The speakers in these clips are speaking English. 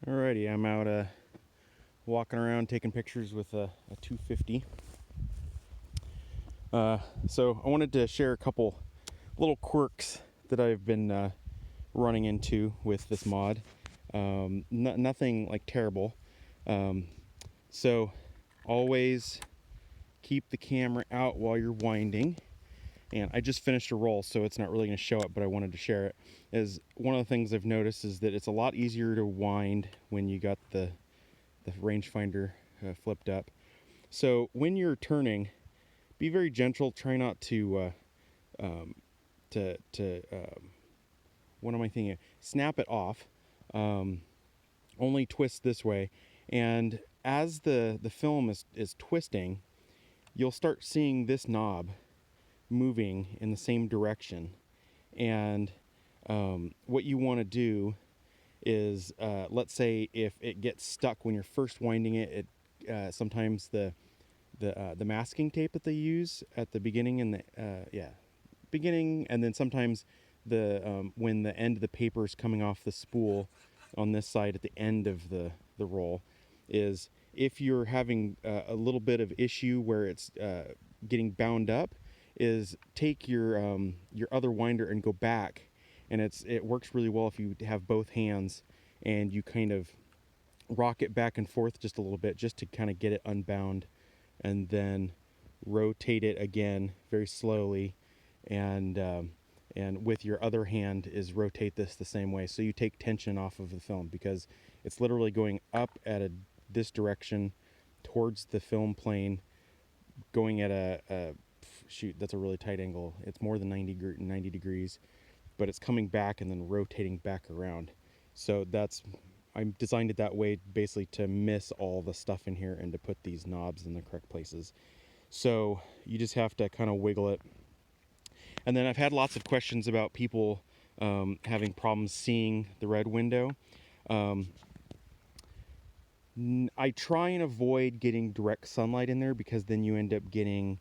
Alrighty, I'm out walking around taking pictures with a 250. So I wanted to share a couple little quirks that I've been running into with this mod. Nothing like terrible. So always keep the camera out while you're winding. And I just finished a roll, so it's not really going to show it, but I wanted to share it. Is one of the things I've noticed is that it's a lot easier to wind when you got the rangefinder flipped up. So when you're turning, be very gentle. Try not to what am I thinking? Snap it off. Only twist this way, and as the film is twisting, you'll start seeing this knob moving in the same direction. And what you want to do is, let's say if it gets stuck when you're first winding it, sometimes the masking tape that they use at the beginning and the beginning, and then sometimes when the end of the paper is coming off the spool on this side at the end of the roll, is if you're having a little bit of issue where it's getting bound up, is take your other winder and go back, and it works really well if you have both hands and you kind of rock it back and forth just a little bit just to kind of get it unbound, and then rotate it again very slowly, and with your other hand is rotate this the same way, so you take tension off of the film, because it's literally going up at this direction towards the film plane, going at a shoot, that's a really tight angle. It's more than 90 degrees, but it's coming back and then rotating back around. So I designed it that way basically to miss all the stuff in here and to put these knobs in the correct places. So you just have to kind of wiggle it. And then I've had lots of questions about people having problems seeing the red window. I try and avoid getting direct sunlight in there, because then you end up getting,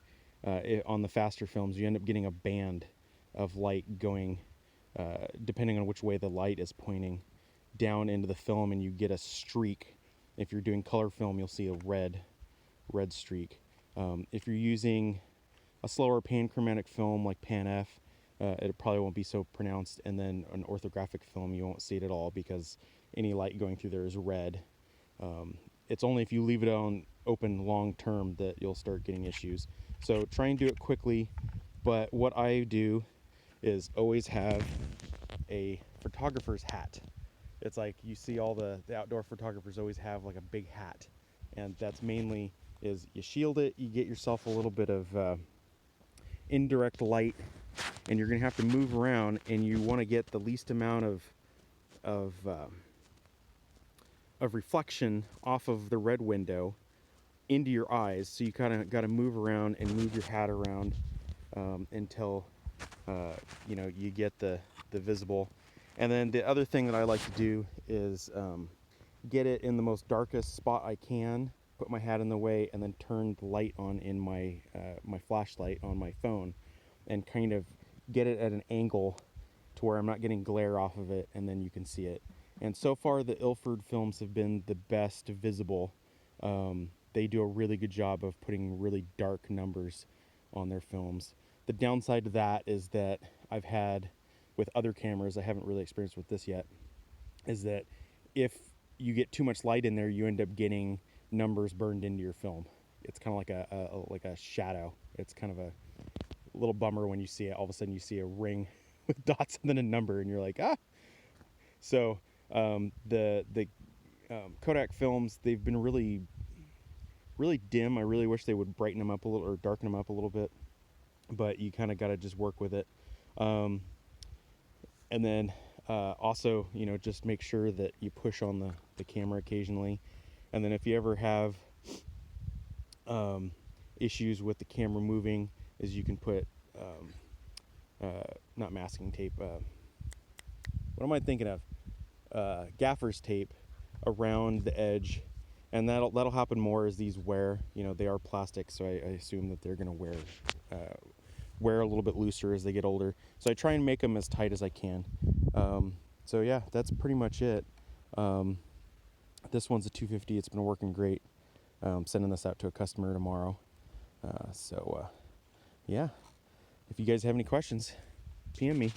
on the faster films, you end up getting a band of light going, depending on which way the light is pointing, down into the film, and you get a streak. If you're doing color film, you'll see a red streak. If you're using a slower panchromatic film like Pan F, it probably won't be so pronounced, and then an orthographic film, you won't see it at all, because any light going through there is red. It's only if you leave it on open long term that you'll start getting issues. So try and do it quickly. But what I do is always have a photographer's hat. It's like you see all the outdoor photographers always have like a big hat, and that's mainly is you shield it, you get yourself a little bit of indirect light, and you're gonna have to move around, and you want to get the least amount of reflection off of the red window into your eyes. So you kind of got to move around and move your hat around until you get the visible. And then the other thing that I like to do is get it in the most darkest spot I can, put my hat in the way, and then turn the light on in my flashlight on my phone, and kind of get it at an angle to where I'm not getting glare off of it, and then you can see it. And so far the Ilford films have been the best visible. They do a really good job of putting really dark numbers on their films. The downside to that is that I've had with other cameras, I haven't really experienced with this yet, is that if you get too much light in there, you end up getting numbers burned into your film. It's kind of like a shadow. It's kind of a little bummer when you see it. All of a sudden you see a ring with dots and then a number, and you're like, ah. So the Kodak films, they've been really dim. I really wish they would brighten them up a little or darken them up a little bit, but you kind of got to just work with it. And then also, just make sure that you push on the camera occasionally. And then if you ever have issues with the camera moving, is you can put not masking tape, what am I thinking of? Gaffer's tape around the edge, and that'll happen more as these wear. They are plastic, so I assume that they're gonna wear a little bit looser as they get older. So I try and make them as tight as I can. So yeah, that's pretty much it. This one's a 250. It's been working great. Sending this out to a customer tomorrow. Yeah, if you guys have any questions, PM me.